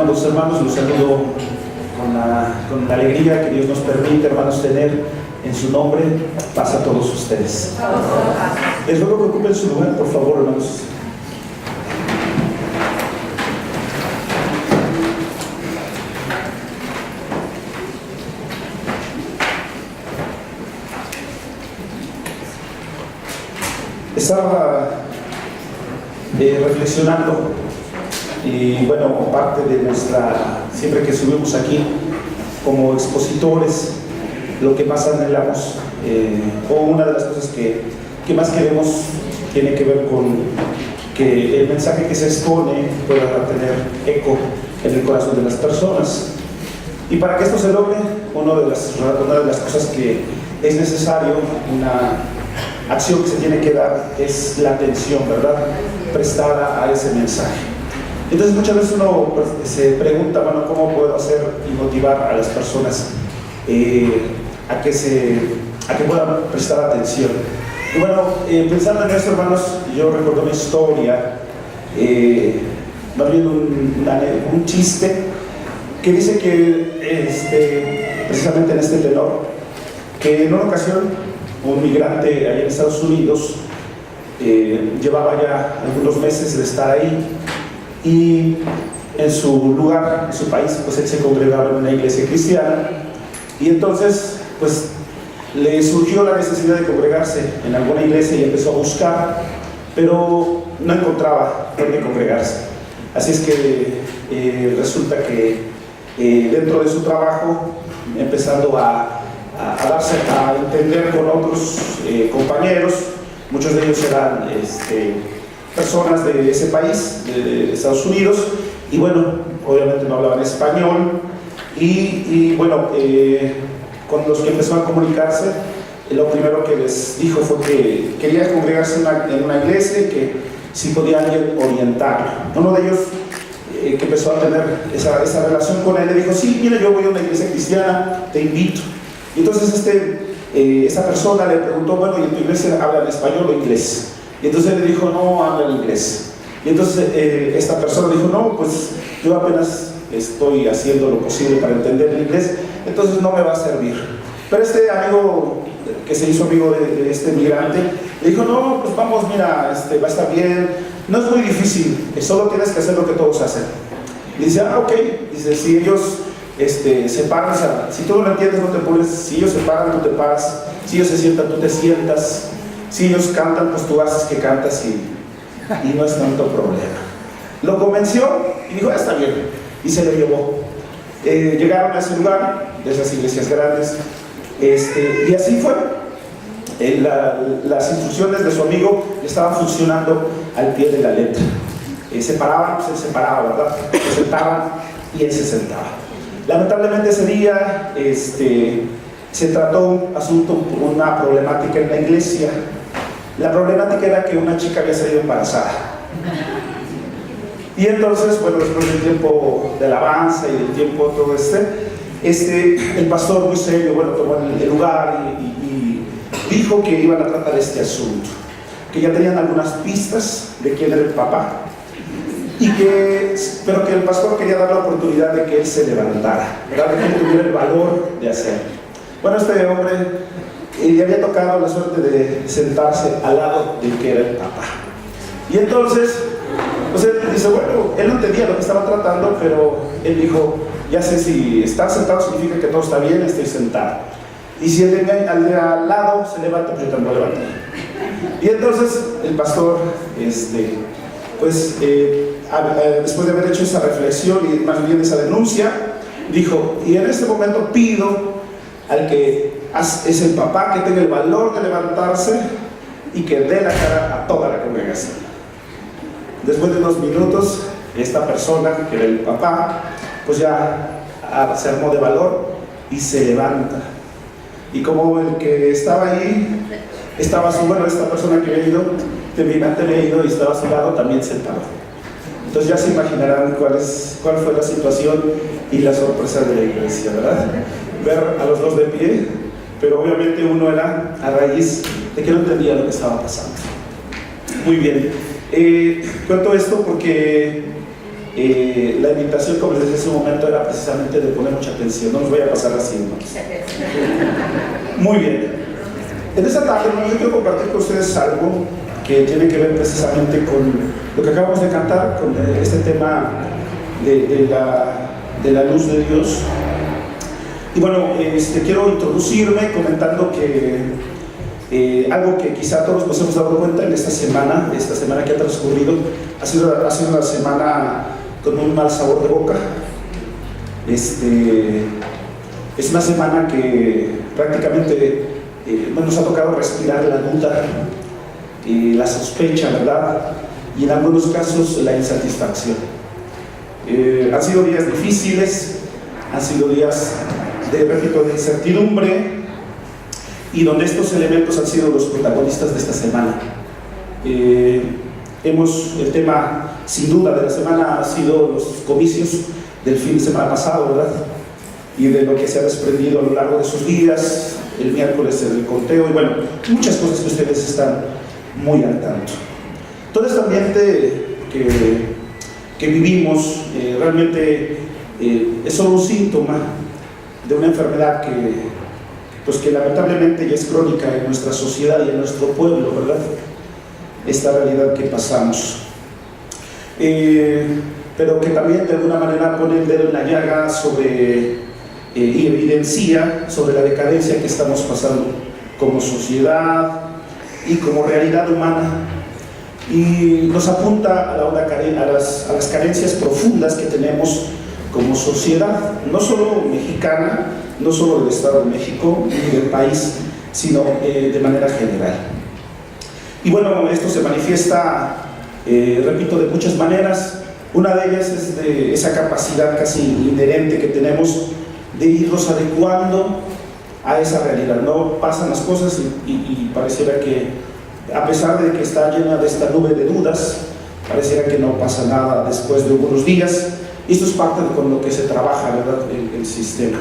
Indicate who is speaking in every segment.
Speaker 1: amados hermanos, los saludo con la alegría que Dios nos permite, hermanos, tener en su nombre. Paz a todos ustedes. Les ruego que ocupen su lugar, por favor, hermanos. Estaba reflexionando y bueno, parte de siempre que subimos aquí como expositores, lo que más anhelamos o una de las cosas que más queremos tiene que ver con que el mensaje que se expone pueda tener eco en el corazón de las personas. Y para que esto se logre, una de las cosas que es necesario, una acción que se tiene que dar, es la atención, ¿verdad?, prestada a ese mensaje. Entonces muchas veces uno se pregunta, bueno, ¿cómo puedo hacer y motivar a las personas a que puedan prestar atención? Y bueno, pensando en esto, hermanos, yo recuerdo una historia, más bien un chiste que dice que precisamente en este tenor, que en una ocasión un migrante allá en Estados Unidos llevaba ya algunos meses de estar ahí, y en su lugar, en su país, pues él se congregaba en una iglesia cristiana, y entonces pues le surgió la necesidad de congregarse en alguna iglesia y empezó a buscar, pero no encontraba dónde congregarse. Así es que resulta que dentro de su trabajo, empezando a darse a entender con otros compañeros, muchos de ellos eran personas de ese país, de Estados Unidos, y bueno, obviamente no hablaban español, y bueno, con los que empezó a comunicarse, lo primero que les dijo fue que quería congregarse en una iglesia y que si podía alguien orientarlo. Uno de ellos que empezó a tener esa relación con él le dijo: sí, mira, yo voy a una iglesia cristiana, te invito. Y entonces esa persona le preguntó: bueno, ¿y en tu iglesia hablan español o inglés? Y entonces él le dijo: no, hablan inglés. Y entonces esta persona dijo: no, pues yo apenas estoy haciendo lo posible para entender el inglés, entonces no me va a servir. Pero este amigo que se hizo amigo de este migrante le dijo: no, pues vamos, mira, va a estar bien, no es muy difícil, solo tienes que hacer lo que todos hacen. Y dice: ah, ok. Dice: si ellos se paran, o sea, si tú no lo entiendes, no te pones. Si ellos se paran, tú te paras. Si ellos se sientan, tú te sientas. Si ellos cantan, pues tú haces que cantas, y no es tanto problema. Lo convenció y dijo: está bien, y se lo llevó. Llegaron a ese lugar, de esas iglesias grandes, y así fue. Las instrucciones de su amigo estaban funcionando al pie de la letra. Se paraban, pues él se paraba, ¿verdad? Se sentaban y él se sentaba. Lamentablemente ese día se trató un asunto, una problemática en la iglesia. La problemática era que una chica había salido embarazada. Y entonces, bueno, después del tiempo de alabanza y del tiempo todo el pastor muy serio, bueno, tomó el lugar y dijo que iban a tratar este asunto, que ya tenían algunas pistas de quién era el papá, pero que el pastor quería dar la oportunidad de que él se levantara, ¿verdad?, de que él tuviera el valor de hacerlo. Bueno, este hombre le había tocado la suerte de sentarse al lado del que era el papá. Y entonces, pues él dice: bueno, él no entendía lo que estaba tratando, pero él dijo: ya sé, si estar sentado significa que todo está bien, estoy sentado. Y si el de al lado se levanta, pues yo también voy a levantar. Y entonces el pastor, después de haber hecho esa reflexión y más bien esa denuncia, dijo: y en este momento pido al que es el papá que tenga el valor de levantarse y que dé la cara a toda la congregación. Después de unos minutos, esta persona, que era el papá, pues ya se armó de valor y se levanta. Y como el que estaba ahí, esta persona que había ido, y estaba a su lado, también se paró. Entonces ya se imaginarán cuál fue la situación y la sorpresa de la iglesia, ¿verdad? Ver a los dos de pie, pero obviamente uno era a raíz de que no entendía lo que estaba pasando. Muy bien. Cuento esto porque la invitación, como les decía hace un momento, era precisamente de poner mucha atención, no nos vaya a pasar así, ¿no? Muy bien. En esta tarde, hermanos, yo quiero compartir con ustedes algo que tiene que ver precisamente con lo que acabamos de cantar, con este tema de la luz de Dios. Y bueno, quiero introducirme comentando que algo que quizá todos nos hemos dado cuenta en esta semana que ha transcurrido, ha sido una semana con un mal sabor de boca. Es una semana que prácticamente nos ha tocado respirar la duda, la sospecha, ¿verdad? Y en algunos casos la insatisfacción. Han sido días difíciles, han sido días de incertidumbre, y donde estos elementos han sido los protagonistas de esta semana. El tema sin duda de la semana ha sido los comicios del fin de semana pasado, ¿verdad? Y de lo que se ha desprendido a lo largo de esos días, el miércoles el conteo, y bueno, muchas cosas que ustedes están muy al tanto. Todo este ambiente que vivimos realmente es solo un síntoma de una enfermedad que lamentablemente ya es crónica en nuestra sociedad y en nuestro pueblo, ¿verdad? Esta realidad que pasamos. Pero que también de alguna manera pone el dedo en la llaga y evidencia sobre la decadencia que estamos pasando como sociedad y como realidad humana, y nos apunta a las carencias profundas que tenemos como sociedad, no solo mexicana, no solo del Estado de México ni del país, sino de manera general. Y bueno, esto se manifiesta, repito, de muchas maneras. Una de ellas es de esa capacidad casi inherente que tenemos de irnos adecuando a esa realidad, ¿no? Pasan las cosas y pareciera que, a pesar de que está llena de esta nube de dudas, pareciera que no pasa nada después de algunos días. Y esto es parte de con lo que se trabaja, ¿verdad?, el sistema.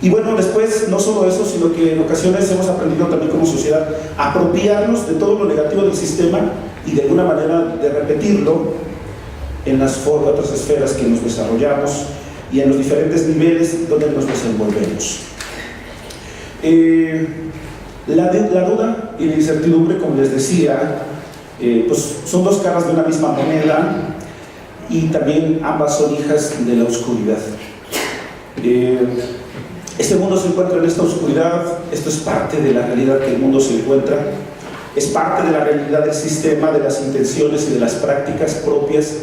Speaker 1: Y bueno, después, no solo eso, sino que en ocasiones hemos aprendido también como sociedad a apropiarnos de todo lo negativo del sistema y de alguna manera de repetirlo en las otras esferas que nos desarrollamos y en los diferentes niveles donde nos desenvolvemos. La duda y la incertidumbre, como les decía, pues son dos caras de una misma moneda, y también ambas son hijas de la oscuridad. Este mundo se encuentra en esta oscuridad, esto es parte de la realidad que el mundo se encuentra, es parte de la realidad del sistema, de las intenciones y de las prácticas propias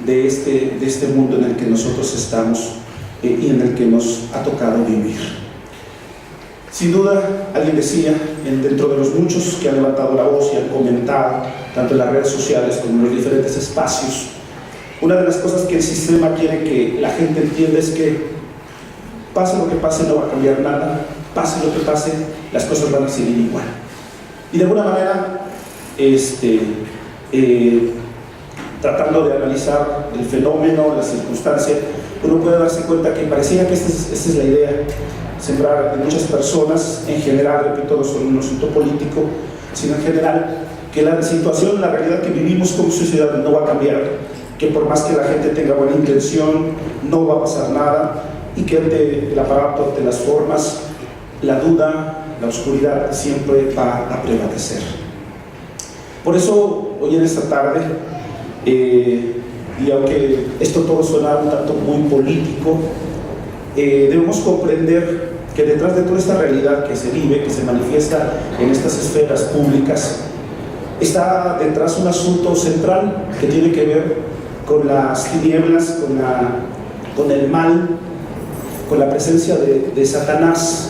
Speaker 1: de este mundo en el que nosotros estamos y en el que nos ha tocado vivir. Sin duda, alguien decía, dentro de los muchos que han levantado la voz y han comentado, tanto en las redes sociales como en los diferentes espacios, una de las cosas que el sistema quiere que la gente entienda es que pase lo que pase, no va a cambiar nada, pase lo que pase, las cosas van a seguir igual. Y de alguna manera, tratando de analizar el fenómeno, la circunstancia, uno puede darse cuenta que parecía que esta es la idea, sembrar en muchas personas, en general, repito, no solo en un asunto político, sino en general, que la situación, la realidad que vivimos como sociedad no va a cambiar, que por más que la gente tenga buena intención, no va a pasar nada, y que ante el aparato, ante las formas, la duda, la oscuridad siempre va a prevalecer. Por eso, hoy en esta tarde, y aunque esto todo suena un tanto muy político, debemos comprender que detrás de toda esta realidad que se vive, que se manifiesta en estas esferas públicas, está detrás un asunto central que tiene que ver con las tinieblas, con el mal, con la presencia de Satanás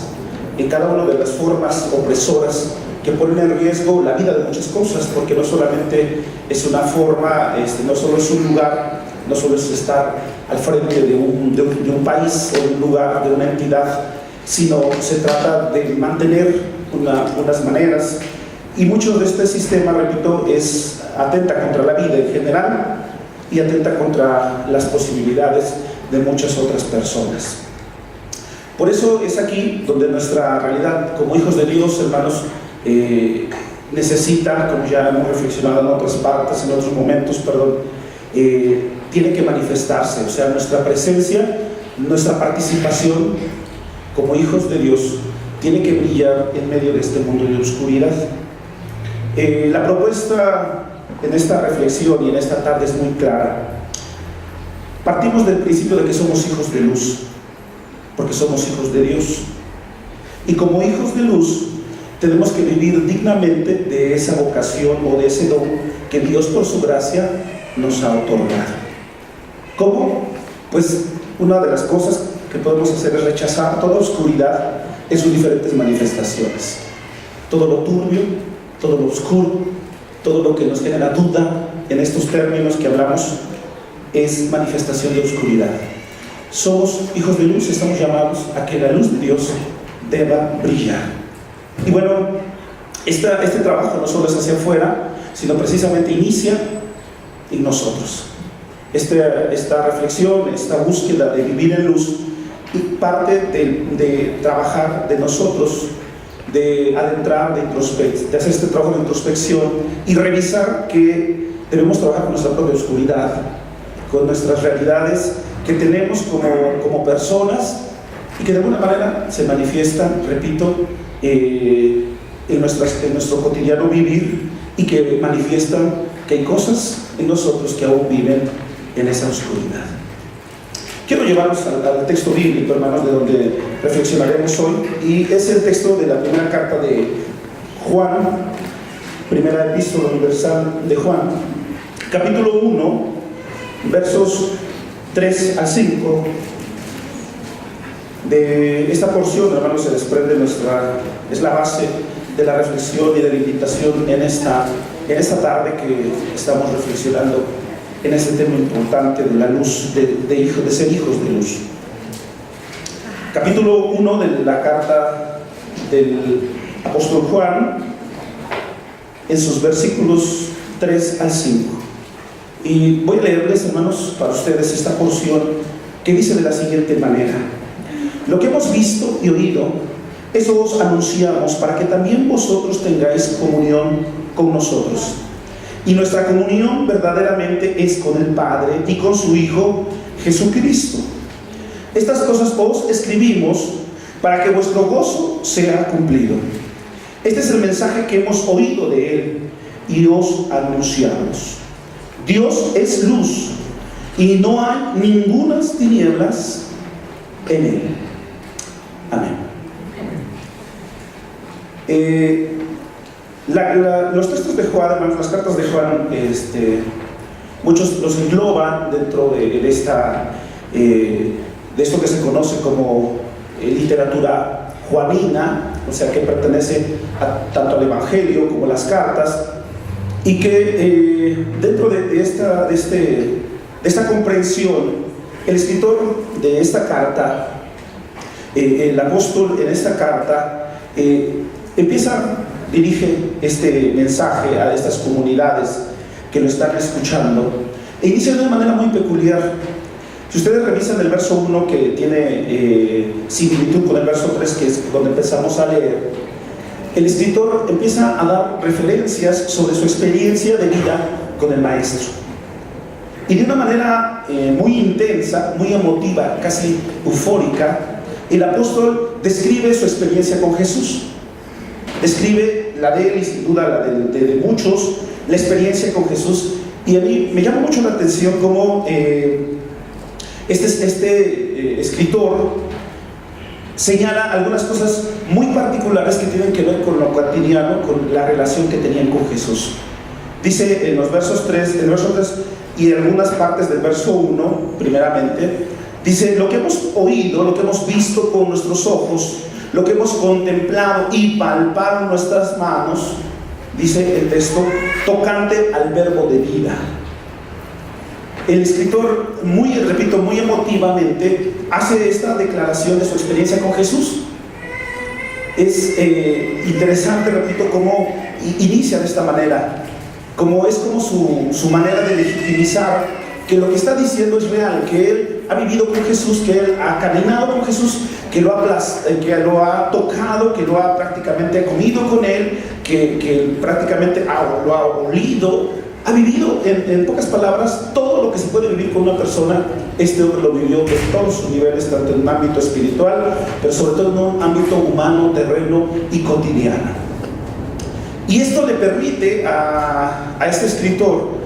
Speaker 1: en cada una de las formas opresoras que ponen en riesgo la vida de muchas cosas, porque no solamente es una forma, no solo es un lugar, no solo es estar al frente de un país o de un lugar, de una entidad, sino se trata de mantener unas maneras, y mucho de este sistema, repito, atenta contra la vida en general y atenta contra las posibilidades de muchas otras personas. Por eso es aquí donde nuestra realidad como hijos de Dios, hermanos, necesita, como ya hemos reflexionado en otras partes, en otros momentos, tiene que manifestarse, o sea, nuestra presencia, nuestra participación como hijos de Dios tiene que brillar en medio de este mundo de oscuridad. La propuesta en esta reflexión y en esta tarde es muy clara. Partimos del principio de que somos hijos de luz, porque somos hijos de Dios. Y como hijos de luz, tenemos que vivir dignamente de esa vocación o de ese don que Dios por su gracia nos ha otorgado. ¿Cómo? Pues una de las cosas que podemos hacer es rechazar toda oscuridad en sus diferentes manifestaciones. Todo lo turbio, todo lo oscuro, todo lo que nos genera duda en estos términos que hablamos es manifestación de oscuridad. Somos hijos de luz, estamos llamados a que la luz de Dios deba brillar. Y bueno, este trabajo no solo es hacia afuera, sino precisamente inicia en nosotros. Esta reflexión, esta búsqueda de vivir en luz, y parte de trabajar de nosotros, de adentrar, de hacer este trabajo de introspección y revisar que debemos trabajar con nuestra propia oscuridad, con nuestras realidades que tenemos como personas y que de alguna manera se manifiestan, repito, en nuestro cotidiano vivir, y que manifiestan que hay cosas en nosotros que aún viven en esa oscuridad. Quiero llevarnos al texto bíblico, hermanos, de donde reflexionaremos hoy, y es el texto de la primera carta de Juan, primera epístola universal de Juan, capítulo 1, versos 3 al 5. De esta porción, hermanos, se desprende es la base de la reflexión y de la invitación en esta tarde que estamos reflexionando en este tema importante de la luz, de ser hijos de luz. Capítulo 1 de la carta del apóstol Juan, en sus versículos 3 al 5. Y voy a leerles, hermanos, para ustedes esta porción que dice de la siguiente manera: lo que hemos visto y oído, eso os anunciamos, para que también vosotros tengáis comunión con nosotros. Y nuestra comunión verdaderamente es con el Padre y con su Hijo Jesucristo. Estas cosas os escribimos para que vuestro gozo sea cumplido. Este es el mensaje que hemos oído de Él y os anunciamos. Dios es luz y no hay ningunas tinieblas en Él. Amén. Los textos de Juan, hermanos, las cartas de Juan, muchos los engloban dentro de esto que se conoce como literatura juanina, o sea, que pertenece tanto al Evangelio como a las cartas, y que dentro de esta comprensión, el escritor de esta carta, el apóstol en esta carta, dirige este mensaje a estas comunidades que lo están escuchando, e inicia de una manera muy peculiar. Si ustedes revisan el verso 1, que tiene similitud con el verso 3, que es donde empezamos a leer, el escritor empieza a dar referencias sobre su experiencia de vida con el Maestro. Y de una manera muy intensa, muy emotiva, casi eufórica, el apóstol describe su experiencia con Jesús. Describe la de él y sin duda la de muchos, la experiencia con Jesús. Y a mí me llama mucho la atención cómo escritor señala algunas cosas muy particulares que tienen que ver con lo cotidiano, con la relación que tenían con Jesús. Dice en los versos 3 y en algunas partes del verso 1, primeramente, dice: lo que hemos oído, lo que hemos visto con nuestros ojos, lo que hemos contemplado y palpado en nuestras manos, dice el texto, tocante al verbo de vida. El escritor, muy emotivamente, hace esta declaración de su experiencia con Jesús. Es interesante, repito, cómo inicia de esta manera, como su manera de legitimizar que lo que está diciendo es real, que él ha vivido con Jesús, que él ha caminado con Jesús, que lo ha tocado, que lo ha prácticamente comido con él, que prácticamente lo ha olido, ha vivido, en pocas palabras, todo lo que se puede vivir con una persona. Este hombre lo vivió en todos sus niveles, tanto en un ámbito espiritual, pero sobre todo en un ámbito humano, terreno y cotidiano. Y esto le permite a este escritor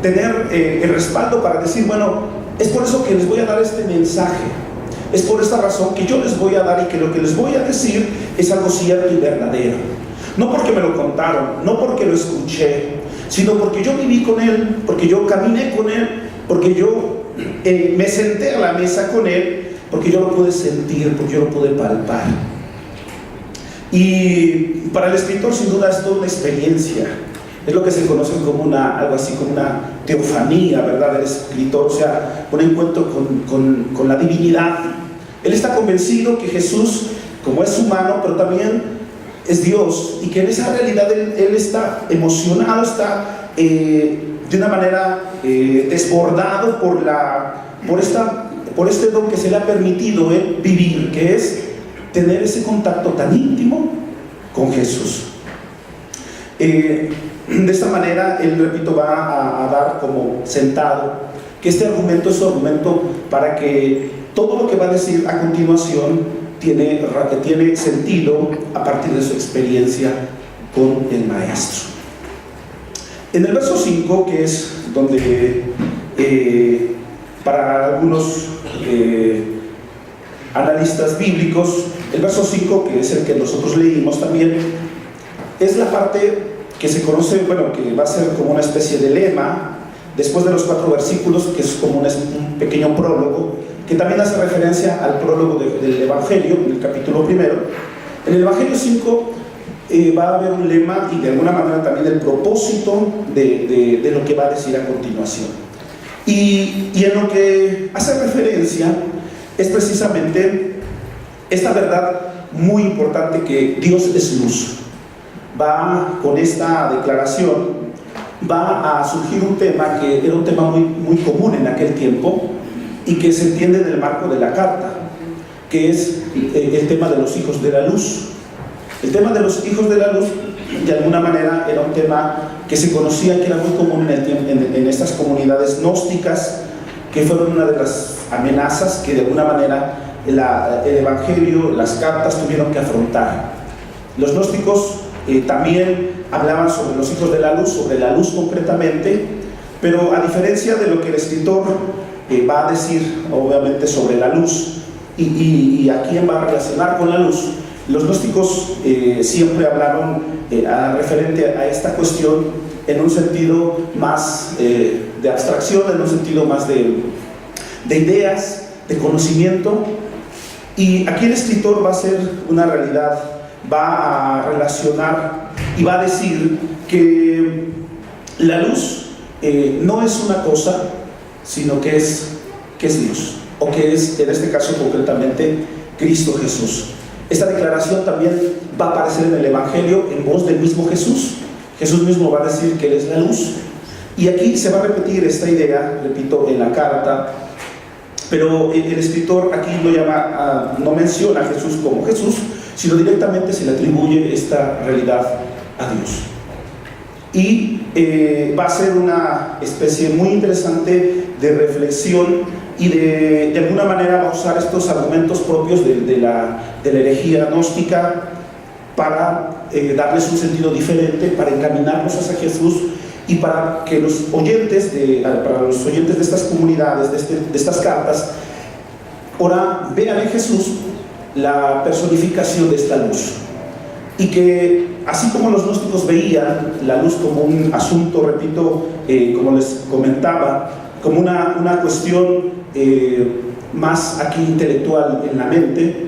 Speaker 1: tener el respaldo para decir, bueno, es por eso que les voy a dar este mensaje, es por esta razón que yo les voy a dar, y que lo que les voy a decir es algo cierto y verdadero. No porque me lo contaron, no porque lo escuché, sino porque yo viví con él, porque yo caminé con él, porque yo me senté a la mesa con él, porque yo lo pude sentir, porque yo lo pude palpar. Y para el escritor, sin duda, es toda una experiencia. Es lo que se conoce como algo así como una teofanía, ¿verdad?, del escritor, o sea, un encuentro con la divinidad. Él está convencido que Jesús, como es humano, pero también es Dios, y que en esa realidad él está emocionado, está de una manera desbordado por este don que se le ha permitido vivir, que es tener ese contacto tan íntimo con Jesús. De esta manera, él, repito, va a dar como sentado que este argumento es un argumento para que todo lo que va a decir a continuación tiene sentido a partir de su experiencia con el Maestro. En el verso 5, que es donde para algunos analistas bíblicos, el verso 5, que es el que nosotros leímos también, es la parte que se conoce, bueno, que va a ser como una especie de lema después de los 4 versículos, que es como un pequeño prólogo, que también hace referencia al prólogo del Evangelio, en el capítulo 1. En el Evangelio 5 va a haber un lema, y de alguna manera también el propósito de lo que va a decir a continuación. Y en lo que hace referencia es precisamente esta verdad muy importante, que Dios es luz. Con esta declaración va a surgir un tema que era un tema muy, muy común en aquel tiempo, y que se entiende en el marco de la carta, que es el tema de los hijos de la luz. El tema de los hijos de la luz, de alguna manera, era un tema que se conocía, que era muy común en estas comunidades gnósticas, que fueron una de las amenazas que de alguna manera el Evangelio, las cartas tuvieron que afrontar. Los gnósticos también hablaban sobre los hijos de la luz concretamente, pero a diferencia de lo que el escritor va a decir, obviamente, sobre la luz y a quién va a relacionar con la luz, los gnósticos siempre hablaron referente a esta cuestión en un sentido más de abstracción, en un sentido más de ideas, de conocimiento. Y aquí el escritor va a hacer una realidad, va a relacionar y va a decir que la luz no es una cosa, sino que es Dios, o que es, en este caso concretamente, Cristo Jesús. Esta declaración también va a aparecer en el Evangelio en voz del mismo Jesús. Jesús mismo va a decir que Él es la luz. Y aquí se va a repetir esta idea, repito, en la carta, pero el escritor aquí no menciona a Jesús como Jesús, sino directamente se le atribuye esta realidad a Dios. Y va a ser una especie muy interesante de reflexión, y de alguna manera va a usar estos argumentos propios de la herejía gnóstica para darles un sentido diferente, para encaminarlos hacia Jesús, y para que los oyentes de estas comunidades, de estas cartas, ahora vean en Jesús la personificación de esta luz. Y que así como los gnósticos veían la luz como un asunto, repito, como les comentaba, como una cuestión más aquí intelectual en la mente,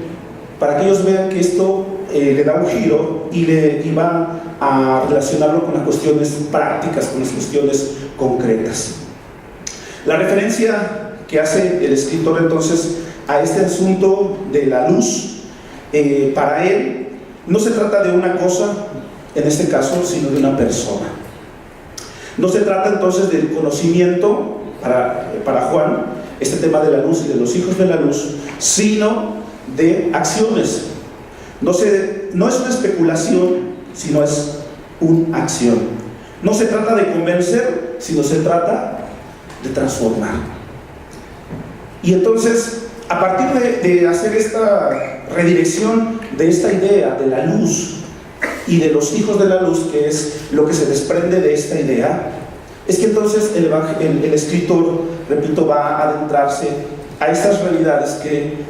Speaker 1: para que ellos vean que esto le da un giro y va a relacionarlo con las cuestiones prácticas, con las cuestiones concretas. La referencia que hace el escritor entonces a este asunto de la luz, para él no se trata de una cosa, en este caso, sino de una persona. No se trata entonces del conocimiento, para Juan, este tema de la luz y de los hijos de la luz, sino de acciones. No es una especulación, sino es una acción. No se trata de convencer, sino se trata de transformar. Y entonces, a partir de hacer esta redirección de esta idea de la luz y de los hijos de la luz, que es lo que se desprende de esta idea, es que entonces el escritor, repito, va a adentrarse a estas realidades que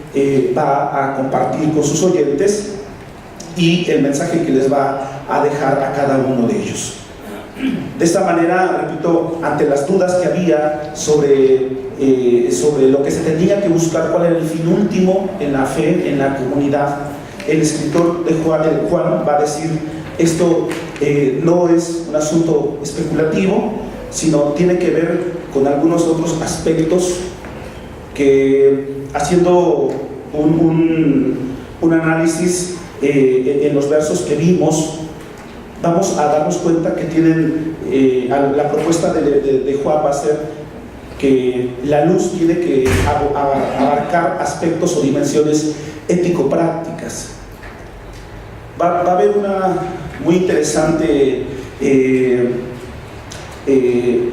Speaker 1: va a compartir con sus oyentes y el mensaje que les va a dejar a cada uno de ellos. De esta manera, repito, ante las dudas que había sobre lo que se tenía que buscar, cuál era el fin último en la fe, en la comunidad, el escritor de Juan va a decir: esto no es un asunto especulativo, sino tiene que ver con algunos otros aspectos que, haciendo un análisis en los versos que vimos, vamos a darnos cuenta que tienen, la propuesta de Juan va a ser que la luz tiene que abarcar aspectos o dimensiones ético-prácticas. Va a haber una muy interesante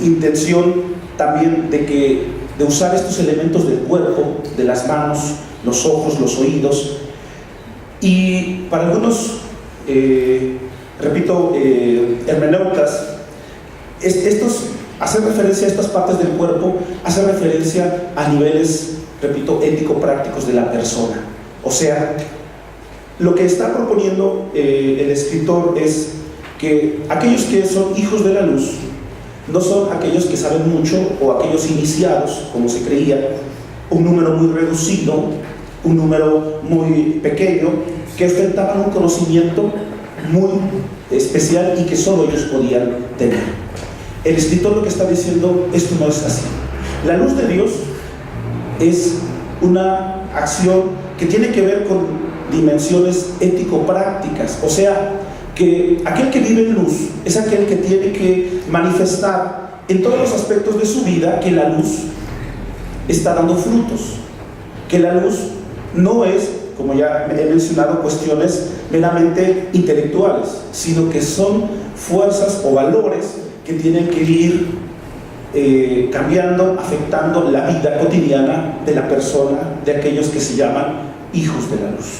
Speaker 1: intención también de usar estos elementos del cuerpo, de las manos, los ojos, los oídos, y para algunos, repito, hermeneutas, hacer referencia a estas partes del cuerpo hace referencia a niveles, repito, ético-prácticos de la persona. O sea, lo que está proponiendo el escritor es que aquellos que son hijos de la luz no son aquellos que saben mucho o aquellos iniciados, como se creía, un número muy reducido, un número muy pequeño, que ostentaban un conocimiento muy especial y que solo ellos podían tener. El escritor lo que está diciendo: esto no es así. La luz de Dios es una acción que tiene que ver con dimensiones ético-prácticas, o sea, que aquel que vive en luz es aquel que tiene que manifestar en todos los aspectos de su vida que la luz está dando frutos, que la luz no es, como ya he mencionado, cuestiones meramente intelectuales, sino que son fuerzas o valores que tienen que ir cambiando, afectando la vida cotidiana de la persona, de aquellos que se llaman hijos de la luz.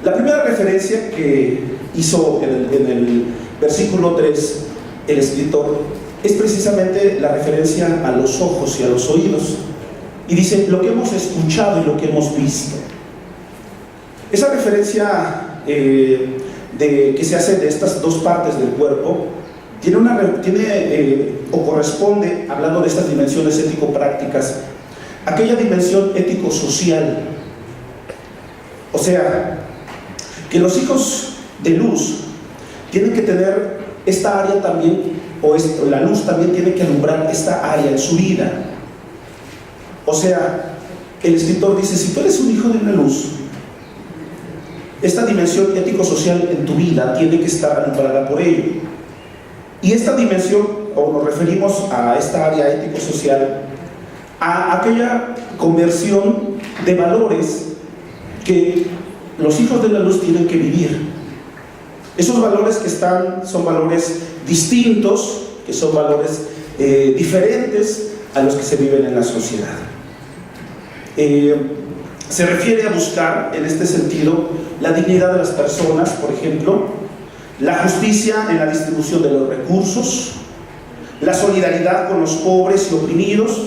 Speaker 1: La primera referencia que hizo en el versículo 3 el escritor es precisamente la referencia a los ojos y a los oídos, y dice: lo que hemos escuchado y lo que hemos visto. Esa referencia que se hace de estas dos partes del cuerpo o corresponde, hablando de estas dimensiones ético-prácticas, aquella dimensión ético-social. O sea, que los hijos de luz tienen que tener esta área también, la luz también tiene que alumbrar esta área en su vida. O sea, el escritor dice: si tú eres un hijo de la luz, esta dimensión ético-social en tu vida tiene que estar alumbrada por ello. Y esta dimensión, o nos referimos a esta área ético-social, a aquella conversión de valores que los hijos de la luz tienen que vivir. Esos valores que son valores distintos, que son valores diferentes a los que se viven en la sociedad. Se refiere a buscar, en este sentido, la dignidad de las personas, por ejemplo, la justicia en la distribución de los recursos, la solidaridad con los pobres y oprimidos,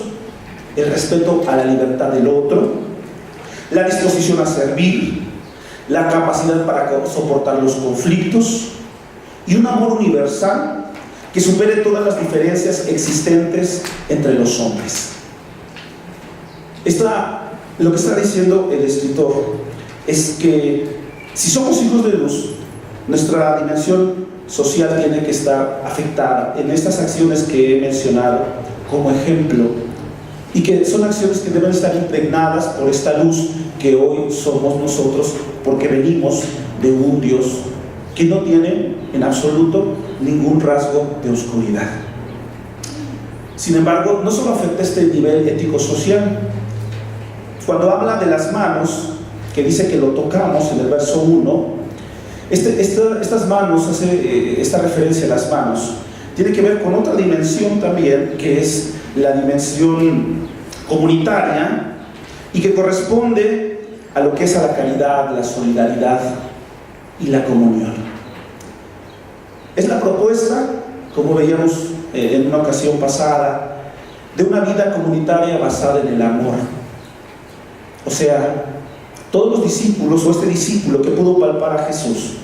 Speaker 1: el respeto a la libertad del otro, la disposición a servir, la capacidad para soportar los conflictos y un amor universal que supere todas las diferencias existentes entre los hombres. Lo que está diciendo el escritor es que si somos hijos de luz, nuestra dimensión social tiene que estar afectada en estas acciones que he mencionado como ejemplo, y que son acciones que deben estar impregnadas por esta luz que hoy somos nosotros, porque venimos de un Dios que no tiene en absoluto ningún rasgo de oscuridad. Sin embargo, no solo afecta este nivel ético-social. Cuando habla de las manos, que dice que lo tocamos en el verso 1, Estas manos, esta referencia a las manos, tiene que ver con otra dimensión también, que es la dimensión comunitaria y que corresponde a lo que es a la caridad, la solidaridad y la comunión. Es la propuesta, como veíamos en una ocasión pasada, de una vida comunitaria basada en el amor. O sea, todos los discípulos, o este discípulo que pudo palpar a Jesús,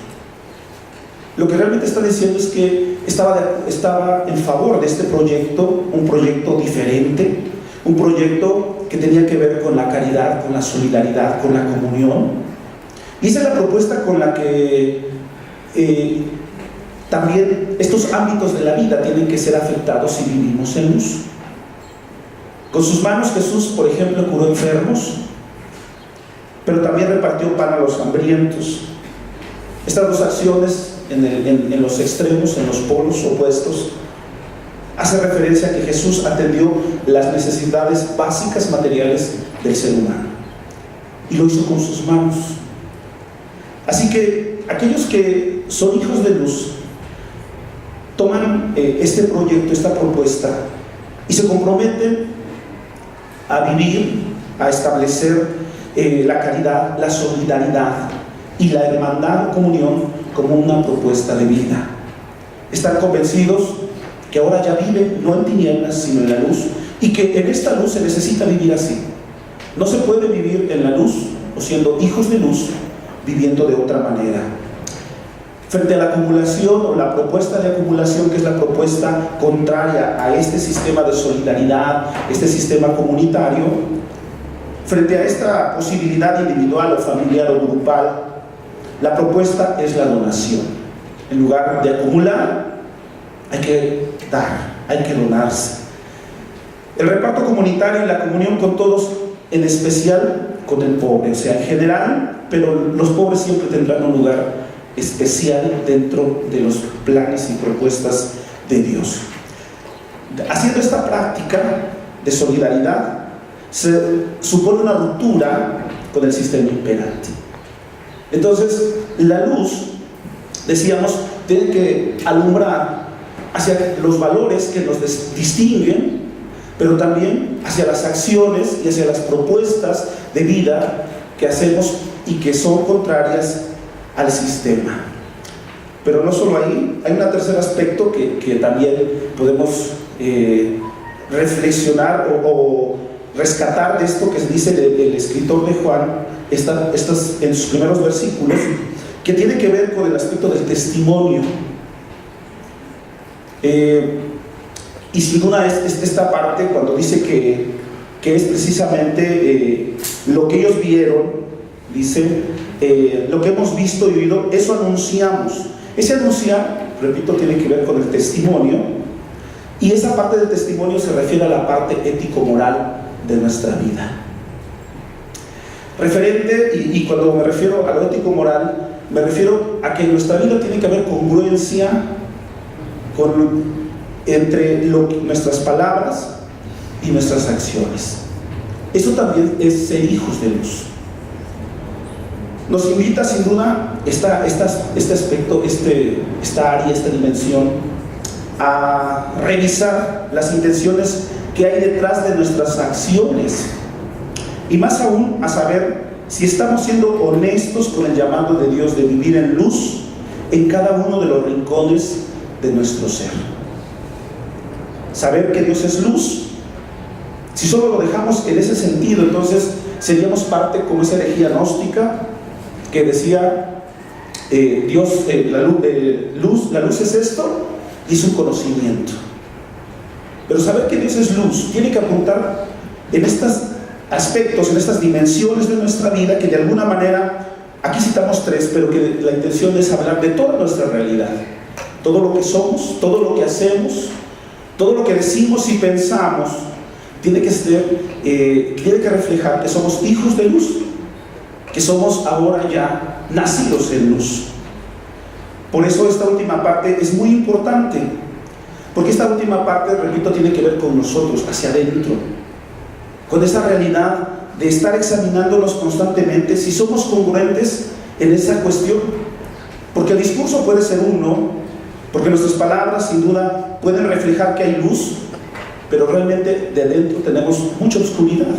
Speaker 1: lo que realmente está diciendo es que estaba en favor de este proyecto, un proyecto diferente, un proyecto que tenía que ver con la caridad, con la solidaridad, con la comunión. Y esa es la propuesta con la que también estos ámbitos de la vida tienen que ser afectados si vivimos en luz. Con sus manos Jesús, por ejemplo, curó enfermos, pero también repartió pan a los hambrientos. Estas dos acciones en los extremos, en los polos opuestos, hace referencia a que Jesús atendió las necesidades básicas materiales del ser humano y lo hizo con sus manos. Así que aquellos que son hijos de luz toman este proyecto, esta propuesta, y se comprometen a vivir, a establecer la caridad, la solidaridad y la hermandad o comunión como una propuesta de vida. Están convencidos que ahora ya viven no en tinieblas sino en la luz, y que en esta luz se necesita vivir así. No se puede vivir en la luz o siendo hijos de luz viviendo de otra manera. Frente a la acumulación o la propuesta de acumulación, que es la propuesta contraria a este sistema de solidaridad, este sistema comunitario, frente a esta posibilidad individual o familiar o grupal, la propuesta es la donación. En lugar de acumular, hay que dar, hay que donarse. El reparto comunitario y la comunión con todos, en especial con el pobre, o sea, en general, pero los pobres siempre tendrán un lugar especial dentro de los planes y propuestas de Dios. Haciendo esta práctica de solidaridad, se supone una ruptura con el sistema imperante. Entonces, la luz, decíamos, tiene que alumbrar hacia los valores que nos distinguen, pero también hacia las acciones y hacia las propuestas de vida que hacemos y que son contrarias al sistema. Pero no solo ahí, hay un tercer aspecto que también podemos reflexionar o rescatar de esto que dice el escritor de Juan en sus primeros versículos, que tiene que ver con el aspecto del testimonio. Y sin duda es esta parte cuando dice que es precisamente lo que ellos vieron, dice, lo que hemos visto y oído, eso anunciamos. Ese anunciar, repito, tiene que ver con el testimonio, y esa parte del testimonio se refiere a la parte ético-moral de nuestra vida. Referente, y cuando me refiero a lo ético-moral, me refiero a que en nuestra vida tiene que haber congruencia entre nuestras palabras y nuestras acciones. Eso también es ser hijos de luz. Nos invita sin duda este aspecto, esta área, esta dimensión, a revisar las intenciones que hay detrás de nuestras acciones, y más aún a saber si estamos siendo honestos con el llamado de Dios de vivir en luz en cada uno de los rincones de nuestro ser. Saber que Dios es luz. Si solo lo dejamos en ese sentido, entonces seríamos parte como esa herejía gnóstica que decía la luz es esto y es un conocimiento. Pero saber que Dios es luz tiene que apuntar en estos aspectos, en estas dimensiones de nuestra vida, que de alguna manera, aquí citamos tres, pero que la intención es hablar de toda nuestra realidad, todo lo que somos, todo lo que hacemos, todo lo que decimos y pensamos, tiene que reflejar que somos hijos de luz, que somos ahora ya nacidos en luz. Por eso esta última parte es muy importante, porque esta última parte, repito, tiene que ver con nosotros, hacia adentro, con esa realidad de estar examinándonos constantemente si somos congruentes en esa cuestión. Porque el discurso puede ser uno, porque nuestras palabras sin duda pueden reflejar que hay luz, pero realmente de dentro tenemos mucha oscuridad.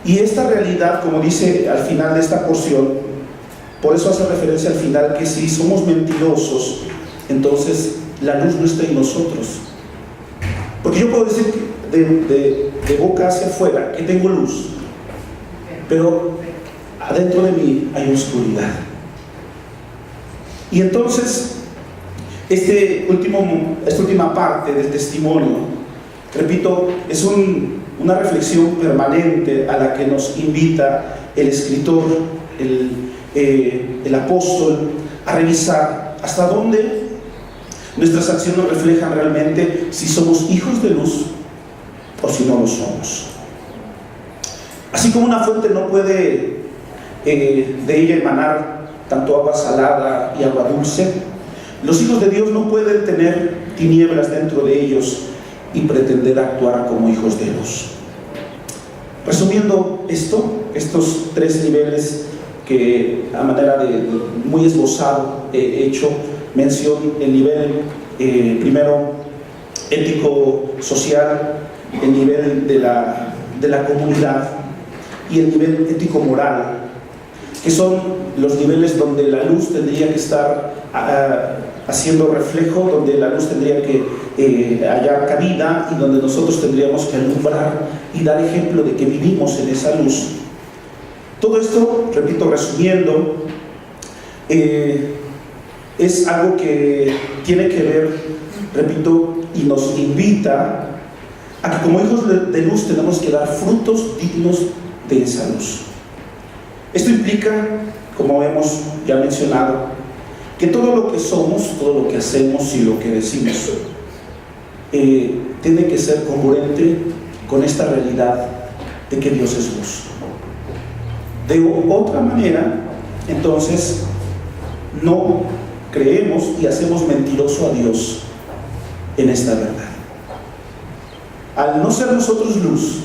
Speaker 1: Y esta realidad, como dice al final de esta porción, por eso hace referencia al final, que si somos mentirosos, entonces la luz no está en nosotros. Porque yo puedo decir de boca hacia afuera que tengo luz, pero adentro de mí hay oscuridad. Y entonces esta última parte del testimonio, repito, es una reflexión permanente a la que nos invita el escritor, el apóstol, a revisar hasta dónde nuestras acciones reflejan realmente si somos hijos de luz o si no lo somos. Así como una fuente no puede de ella emanar tanto agua salada y agua dulce, los hijos de Dios no pueden tener tinieblas dentro de ellos y pretender actuar como hijos de luz. Resumiendo estos tres niveles que a manera de muy esbozado he hecho mención: el nivel primero ético-social, el nivel de la comunidad y el nivel ético-moral, que son los niveles donde la luz tendría que estar haciendo reflejo, donde la luz tendría que hallar cabida y donde nosotros tendríamos que alumbrar y dar ejemplo de que vivimos en esa luz. Todo esto, repito, resumiendo, es algo que tiene que ver, repito, y nos invita a que como hijos de luz tenemos que dar frutos dignos de esa luz. Esto implica, como hemos ya mencionado, que todo lo que somos, todo lo que hacemos y lo que decimos tiene que ser congruente con esta realidad de que Dios es luz. De otra manera, entonces, no creemos y hacemos mentiroso a Dios en esta verdad. Al no ser nosotros luz,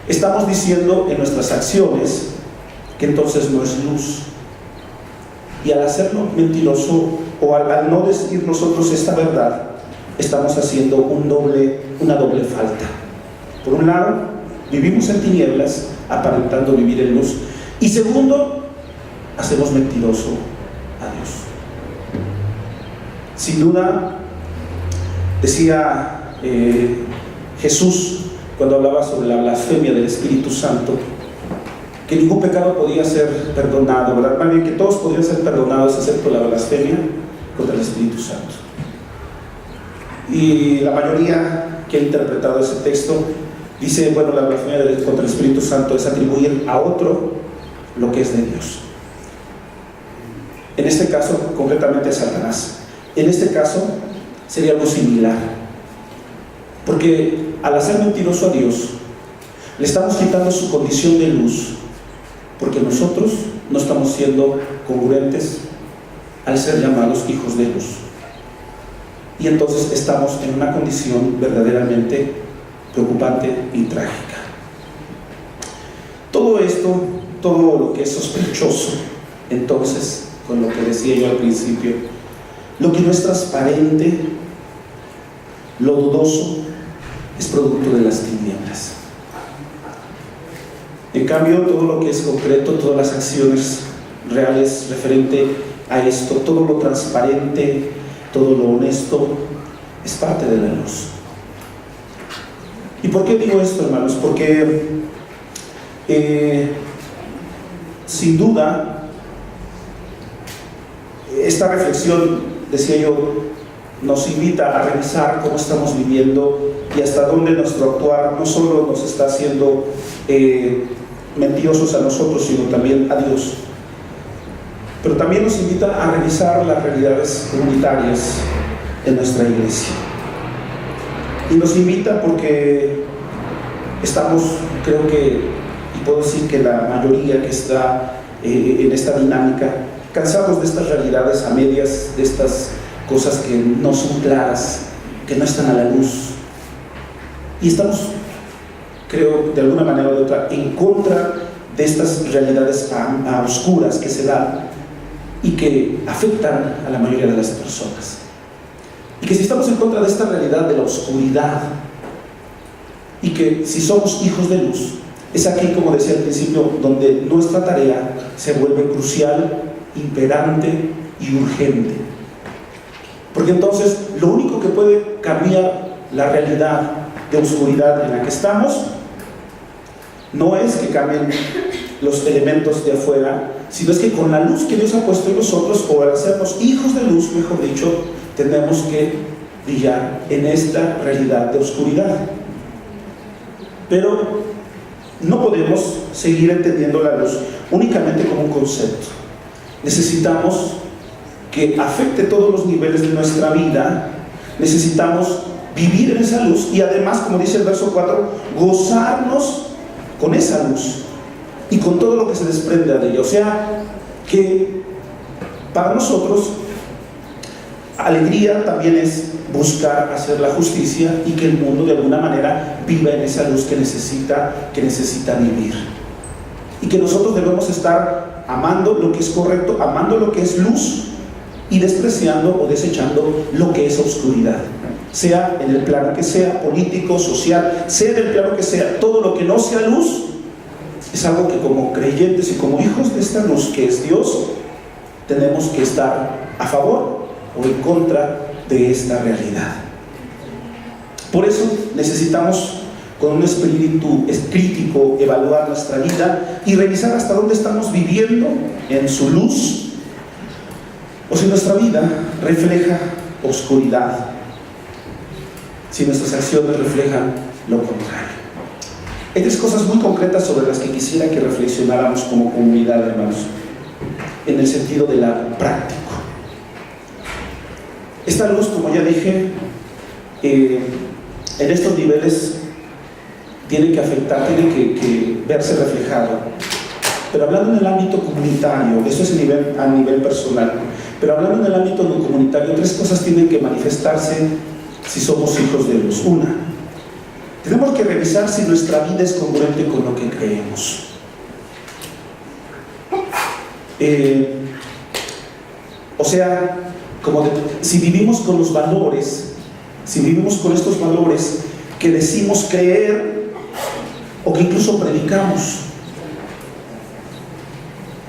Speaker 1: estamos diciendo en nuestras acciones que entonces no es luz. Y al hacerlo mentiroso, o al no decir nosotros esta verdad, estamos haciendo una doble falta. Por un lado, vivimos en tinieblas aparentando vivir en luz, y segundo, hacemos mentiroso a Dios. Sin duda, decía Jesús cuando hablaba sobre la blasfemia del Espíritu Santo, que ningún pecado podía ser perdonado, ¿verdad? Más bien que todos podrían ser perdonados excepto la blasfemia contra el Espíritu Santo. Y la mayoría que ha interpretado ese texto dice, bueno, la blasfemia contra el Espíritu Santo es atribuir a otro lo que es de Dios. En este caso, concretamente a Satanás. En este caso, sería algo similar. Porque al hacer mentiroso a Dios, le estamos quitando su condición de luz, porque nosotros no estamos siendo congruentes al ser llamados hijos de luz. Y entonces estamos en una condición verdaderamente preocupante y trágica. Todo esto, todo lo que es sospechoso, entonces, con lo que decía yo al principio, lo que no es transparente, lo dudoso, es producto de las tinieblas. En cambio, todo lo que es concreto, todas las acciones reales referente a esto, todo lo transparente, todo lo honesto, es parte de la luz. ¿Y por qué digo esto, hermanos? Porque sin duda esta reflexión, decía yo, nos invita a revisar cómo estamos viviendo y hasta dónde nuestro actuar no solo nos está haciendo mentirosos a nosotros, sino también a Dios. Pero también nos invita a revisar las realidades comunitarias en nuestra iglesia. Y nos invita porque estamos, creo que, y puedo decir que la mayoría que está en esta dinámica, cansados de estas realidades a medias, de estas cosas que no son claras, que no están a la luz. Y estamos, creo, de alguna manera o de otra, en contra de estas realidades oscuras que se dan. y que afectan a la mayoría de las personas. Y que si estamos en contra de esta realidad de la oscuridad, y que si somos hijos de luz, es aquí, como decía al principio, donde nuestra tarea se vuelve crucial, imperante y urgente. Porque entonces lo único que puede cambiar la realidad de oscuridad en la que estamos no es que cambien los elementos de afuera, sino es que con la luz que Dios ha puesto en nosotros, o al hacernos hijos de luz, mejor dicho, tenemos que brillar en esta realidad de oscuridad. Pero no podemos seguir entendiendo la luz únicamente como un concepto. Necesitamos que afecte todos los niveles de nuestra vida. Necesitamos vivir en esa luz y además, como dice el verso 4, gozarnos con esa luz y con todo lo que se desprende de ella. O sea, que para nosotros alegría también es buscar hacer la justicia y que el mundo de alguna manera viva en esa luz que necesita vivir. Y que nosotros debemos estar amando lo que es correcto, amando lo que es luz y despreciando o desechando lo que es oscuridad. Sea en el plano que sea, político, social, sea en el plano que sea, todo lo que no sea luz es algo que como creyentes y como hijos de esta luz que es Dios, tenemos que estar a favor o en contra de esta realidad. Por eso necesitamos, con un espíritu crítico, evaluar nuestra vida y revisar hasta dónde estamos viviendo en su luz, o si nuestra vida refleja oscuridad, si nuestras acciones reflejan lo contrario. Hay tres cosas muy concretas sobre las que quisiera que reflexionáramos como comunidad, hermanos, en el sentido de la práctica. Esta luz, como ya dije, en estos niveles tiene que afectar, tiene que verse reflejado. Pero hablando en el ámbito comunitario, eso es a nivel personal, pero hablando en el ámbito no comunitario, tres cosas tienen que manifestarse si somos hijos de luz. Una, tenemos que revisar si nuestra vida es congruente con lo que creemos. O sea, si vivimos con los valores, si vivimos con estos valores que decimos creer o que incluso predicamos,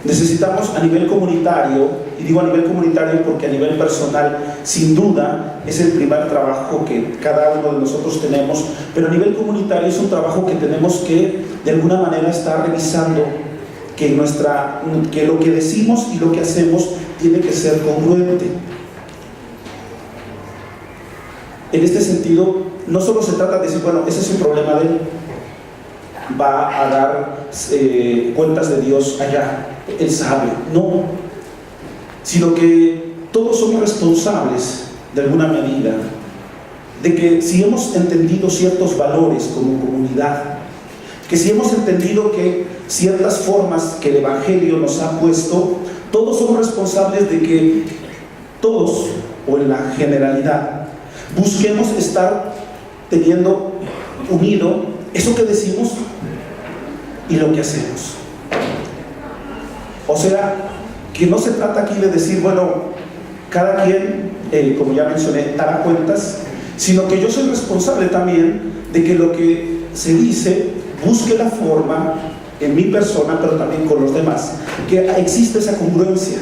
Speaker 1: necesitamos a nivel comunitario, y digo a nivel comunitario porque a nivel personal sin duda es el primer trabajo que cada uno de nosotros tenemos, pero a nivel comunitario es un trabajo que tenemos que de alguna manera estar revisando que lo que decimos y lo que hacemos tiene que ser congruente. En este sentido, no solo se trata de decir, bueno, ese es un problema de él, va a dar cuentas de Dios allá, él sabe, no, sino que todos somos responsables de alguna medida de que si hemos entendido ciertos valores como comunidad, que si hemos entendido que ciertas formas que el Evangelio nos ha puesto, todos somos responsables de que todos, o en la generalidad, busquemos estar teniendo unido eso que decimos y lo que hacemos. O sea, que no se trata aquí de decir, bueno, cada quien, como ya mencioné, dará cuentas, sino que yo soy responsable también de que lo que se dice busque la forma en mi persona, pero también con los demás, que existe esa congruencia.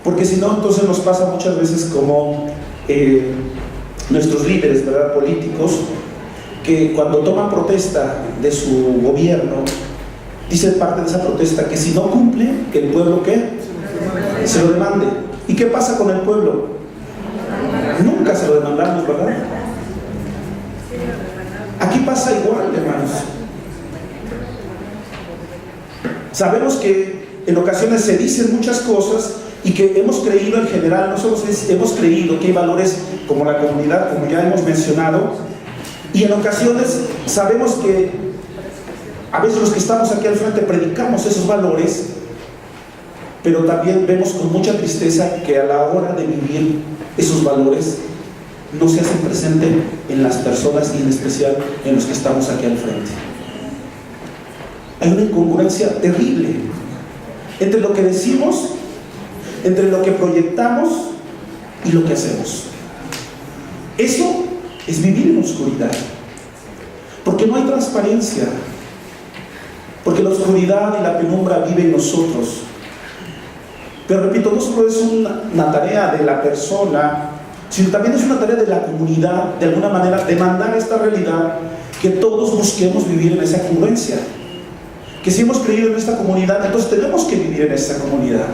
Speaker 1: Porque si no, entonces nos pasa muchas veces como nuestros líderes, ¿verdad?, políticos, que cuando toman protesta de su gobierno, dice parte de esa protesta que si no cumple, que el pueblo ¿qué? Se lo demande. ¿Y qué pasa con el pueblo? Nunca se lo demandamos, ¿verdad? Aquí pasa igual, hermanos. Sabemos que en ocasiones se dicen muchas cosas y que hemos creído en general, nosotros hemos creído que hay valores como la comunidad, como ya hemos mencionado, y en ocasiones sabemos que a veces los que estamos aquí al frente predicamos esos valores, pero también vemos con mucha tristeza que a la hora de vivir esos valores no se hacen presente en las personas y en especial en los que estamos aquí al frente. Hay una incongruencia terrible, entre lo que decimos, entre lo que proyectamos y lo que hacemos. Eso es vivir en oscuridad, porque no hay transparencia, porque la oscuridad y la penumbra viven en nosotros. Pero repito, no solo es una tarea de la persona, sino también es una tarea de la comunidad, de alguna manera, demandar esta realidad, que todos busquemos vivir en esa congruencia. Que si hemos creído en esta comunidad, entonces tenemos que vivir en esa comunidad.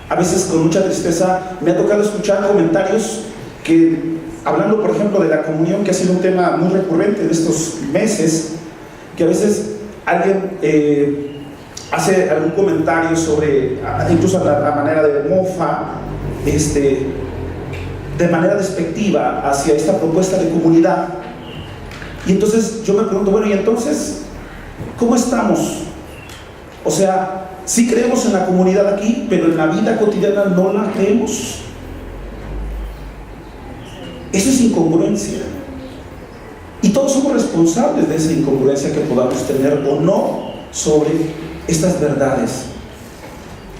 Speaker 1: A veces con mucha tristeza me ha tocado escuchar comentarios que, hablando por ejemplo de la comunión, que ha sido un tema muy recurrente en estos meses, que a veces alguien hace algún comentario sobre, incluso la manera de mofa, de manera despectiva hacia esta propuesta de comunidad. Y entonces yo me pregunto, bueno, ¿y entonces cómo estamos? O sea, sí creemos en la comunidad aquí, pero en la vida cotidiana no la creemos. Eso es incongruencia. Y todos somos responsables de esa incongruencia que podamos tener o no sobre estas verdades.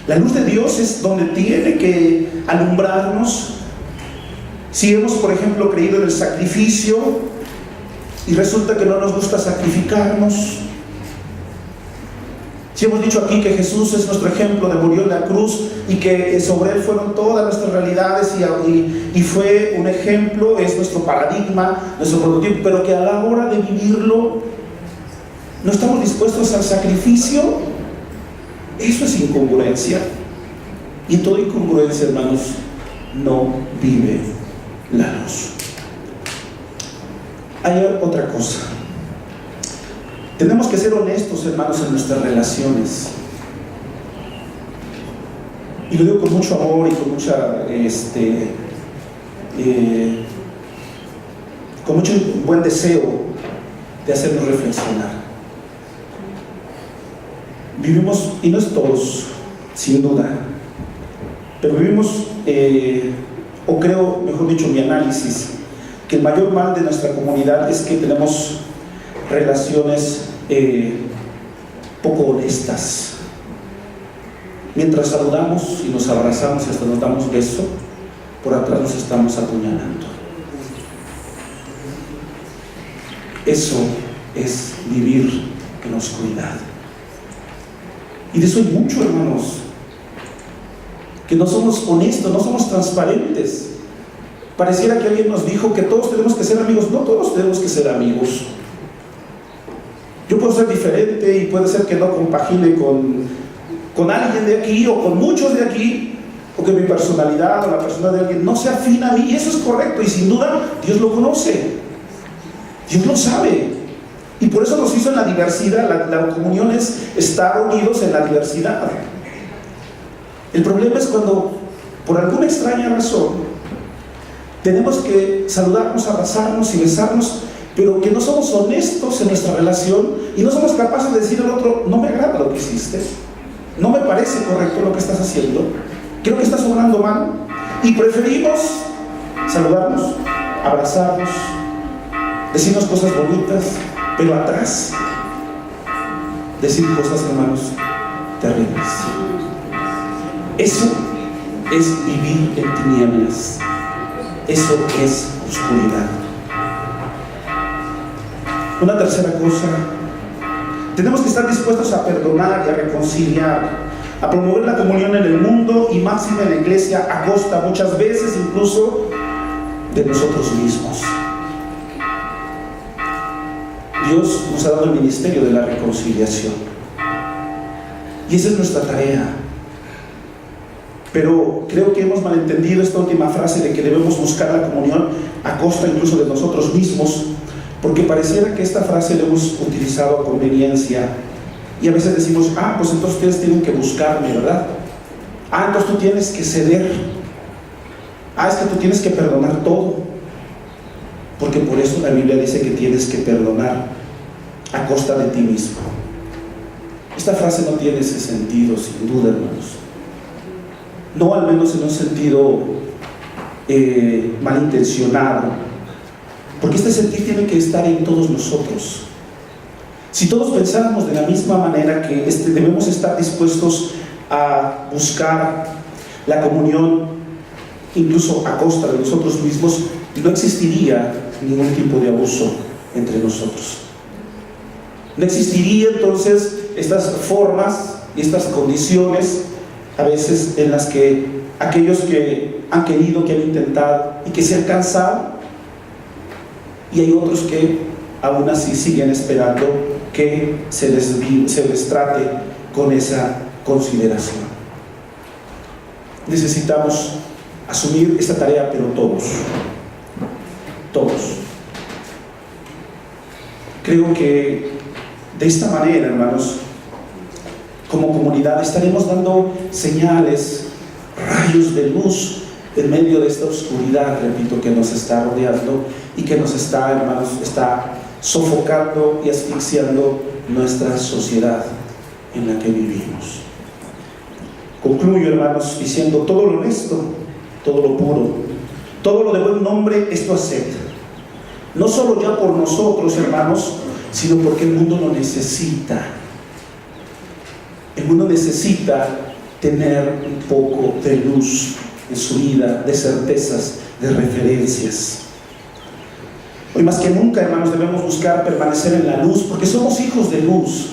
Speaker 1: La luz de Dios es donde tiene que alumbrarnos. Si hemos, por ejemplo, creído en el sacrificio y resulta que no nos gusta sacrificarnos, si hemos dicho aquí que Jesús es nuestro ejemplo de murió en la cruz y que sobre Él fueron todas nuestras realidades y fue un ejemplo, es nuestro paradigma, nuestro prototipo, pero que a la hora de vivirlo no estamos dispuestos al sacrificio, eso es incongruencia. Y en toda incongruencia, hermanos, no vive la luz. Hay otra cosa. Tenemos que ser honestos, hermanos, en nuestras relaciones. Y lo digo con mucho amor y con mucho buen deseo de hacernos reflexionar. Vivimos, y no es todos, sin duda, pero vivimos, o creo, mejor dicho, mi análisis, que el mayor mal de nuestra comunidad es que tenemos relaciones poco honestas. Mientras saludamos y nos abrazamos y hasta nos damos beso, por atrás nos estamos apuñalando. Eso es vivir en oscuridad. Y de eso hay mucho, hermanos, que no somos honestos, no somos transparentes. Pareciera que alguien nos dijo que todos tenemos que ser amigos. No todos tenemos que ser amigos. Yo puedo ser diferente y puede ser que no compagine con alguien de aquí o con muchos de aquí, o que mi personalidad o la personalidad de alguien no sea afín a mí, y eso es correcto, y sin duda Dios lo conoce, Dios lo sabe, y por eso nos hizo en la diversidad. La comunión es estar unidos en la diversidad. El problema es cuando, por alguna extraña razón, tenemos que saludarnos, abrazarnos y besarnos, pero que no somos honestos en nuestra relación y no somos capaces de decir al otro: no me agrada lo que hiciste, no me parece correcto lo que estás haciendo, creo que estás obrando mal, y preferimos saludarnos, abrazarnos, decirnos cosas bonitas, pero atrás decir cosas, hermanos, terribles. Eso es vivir en tinieblas, eso es oscuridad. Una tercera cosa, tenemos que estar dispuestos a perdonar y a reconciliar, a promover la comunión en el mundo y máxima en la iglesia, a costa muchas veces incluso de nosotros mismos. Dios nos ha dado el ministerio de la reconciliación y esa es nuestra tarea. Pero creo que hemos malentendido esta última frase de que debemos buscar la comunión a costa incluso de nosotros mismos, porque pareciera que esta frase la hemos utilizado a conveniencia y a veces decimos: pues entonces ustedes tienen que buscarme, ¿verdad? Entonces tú tienes que ceder, es que tú tienes que perdonar todo, porque por eso la Biblia dice que tienes que perdonar a costa de ti mismo. Esta frase no tiene ese sentido, sin duda, hermanos. No, al menos en un sentido malintencionado, porque este sentir tiene que estar en todos nosotros. Si todos pensáramos de la misma manera que debemos estar dispuestos a buscar la comunión, incluso a costa de nosotros mismos, no existiría ningún tipo de abuso entre nosotros. No existiría entonces estas formas y estas condiciones a veces en las que aquellos que han querido, que han intentado y que se han cansado, y hay otros que aún así siguen esperando que se les trate con esa consideración. Necesitamos asumir esta tarea, pero todos. Creo que de esta manera, hermanos, como comunidad estaremos dando señales, rayos de luz en medio de esta oscuridad, repito, que nos está rodeando y que nos está, hermanos, está sofocando y asfixiando nuestra sociedad en la que vivimos. Concluyo, hermanos, diciendo: todo lo honesto, todo lo puro, todo lo de buen nombre, esto haced. No solo ya por nosotros, hermanos, sino porque el mundo lo necesita. El mundo necesita tener un poco de luz en su vida, de certezas, de referencias. Hoy más que nunca, hermanos, debemos buscar permanecer en la luz, porque somos hijos de luz.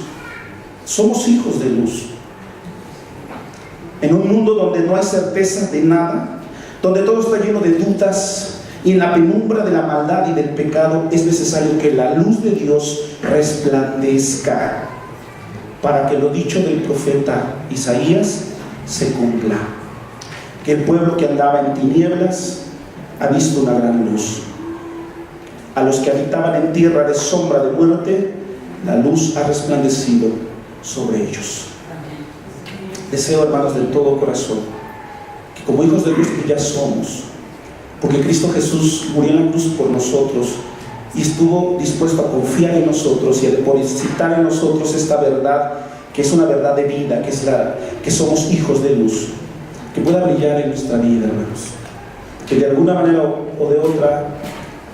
Speaker 1: Somos hijos de luz. En un mundo donde no hay certeza de nada, donde todo está lleno de dudas, y en la penumbra de la maldad y del pecado, es necesario que la luz de Dios resplandezca, para que lo dicho del profeta Isaías se cumpla: que el pueblo que andaba en tinieblas ha visto una gran luz. A los que habitaban en tierra de sombra de muerte, la luz ha resplandecido sobre ellos. Deseo, hermanos, de todo corazón, que como hijos de luz que ya somos, porque Cristo Jesús murió en la cruz por nosotros y estuvo dispuesto a confiar en nosotros y a depositar en nosotros esta verdad, que es una verdad de vida, que somos hijos de luz, que pueda brillar en nuestra vida, hermanos. Que de alguna manera o de otra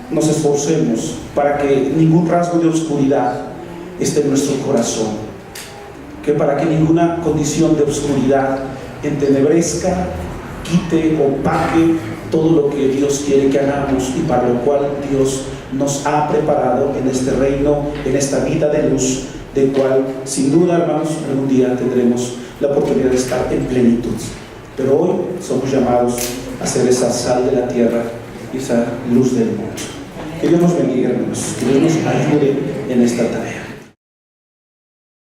Speaker 1: nos esforcemos para que ningún rasgo de oscuridad esté en nuestro corazón, que para que ninguna condición de oscuridad entenebrezca, quite, opaque todo lo que Dios quiere que hagamos y para lo cual Dios nos ha preparado en este reino, en esta vida de luz, del cual sin duda, hermanos, algún día tendremos la oportunidad de estar en plenitud. Pero hoy somos llamados a ser esa sal de la tierra y esa luz del mundo. Que Dios nos bendiga, hermanos, que Dios nos ayude en esta tarea.